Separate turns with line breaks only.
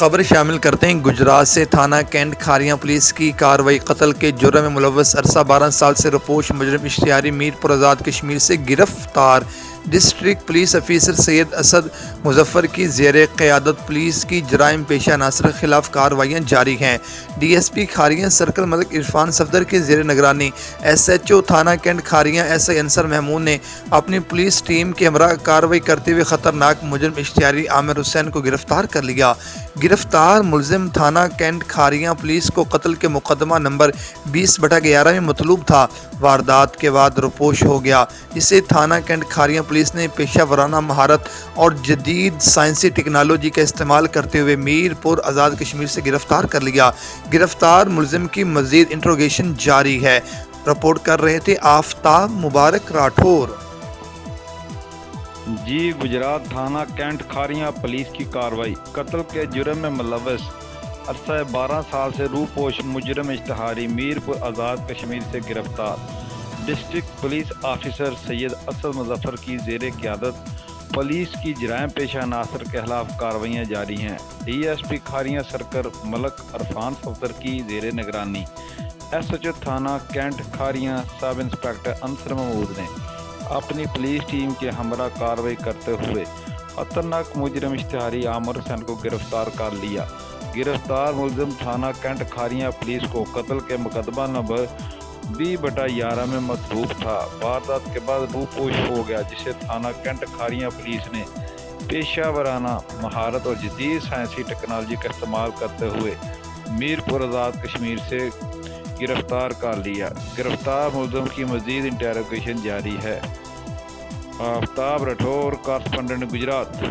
خبر شامل کرتے ہیں گجرات سے۔ تھانہ کینٹ کھاریاں پولیس کی کارروائی۔ قتل کے جرم میں ملوث عرصہ 12 سال سے روپوش مجرم اشتہاری میر پور آزاد کشمیر سے گرفتار۔ ڈسٹرکٹ پولیس افیسر سید اسد مظفر کی زیر قیادت پولیس کی جرائم پیشہ عناصر کے خلاف کارروائیاں جاری ہیں۔ D S P Kharian circle Malik Irfan Safdar کے زیر نگرانی ایس ایچ او تھانہ cantt Kharian S I Ansar Mahmood نے اپنی پولیس ٹیم کے ہمراہ کارروائی کرتے ہوئے خطرناک مجرم اشتہاری عامر حسین کو گرفتار کر لیا۔ گرفتار ملزم تھانہ کینٹ کھاریاں پولیس کو قتل کے مقدمہ نمبر 20/11 میں مطلوب تھا۔ واردات کے بعد روپوش ہو گیا، جسے تھانہ کینٹ کھاریاں پولیس نے پیشہ ورانہ مہارت اور جدید سائنسی ٹیکنالوجی کا استعمال کرتے ہوئے میر پور آزاد کشمیر سے گرفتار کر لیا۔ گرفتار ملزم کی مزید انٹروگیشن جاری ہے۔ رپورٹ کر رہے تھے آفتاب مبارک راٹھور۔
گجرات تھانہ کینٹ کھاریاں پولیس کی کارروائی۔ قتل کے جرم میں ملوث عرصہ 12 سال سے روپوش مجرم اشتہاری میر پور آزاد کشمیر سے گرفتار۔ ڈسٹرکٹ پولیس آفیسر سید اسد مظفر کی زیر قیادت پولیس کی جرائم پیشہ عناصر کے خلاف کارروائیاں جاری ہیں۔ D S P Kharian circle Malik Irfan Safdar کی زیر نگرانی ایس ایچ او تھانہ cantt Kharian sub inspector Ansar Mahmood نے اپنی پولیس ٹیم کے ہمراہ کارروائی کرتے ہوئے خطرناک مجرم اشتہاری عامر حسین کو گرفتار کر لیا۔ گرفتار ملزم تھانہ کینٹ کھاریاں پولیس کو قتل کے مقدمہ نمبر 20/11 میں مطلوب تھا۔ واردات کے بعد روپوش ہو گیا، جسے تھانہ کینٹ کھاریاں پولیس نے پیشہ ورانہ مہارت اور جدید سائنسی ٹیکنالوجی کا استعمال کرتے ہوئے میر پور آزاد کشمیر سے گرفتار کر لیا۔ گرفتار ملزم کی مزید انٹروگیشن جاری ہے۔ آفتاب راٹھور، کارسپونڈنٹ، گجرات۔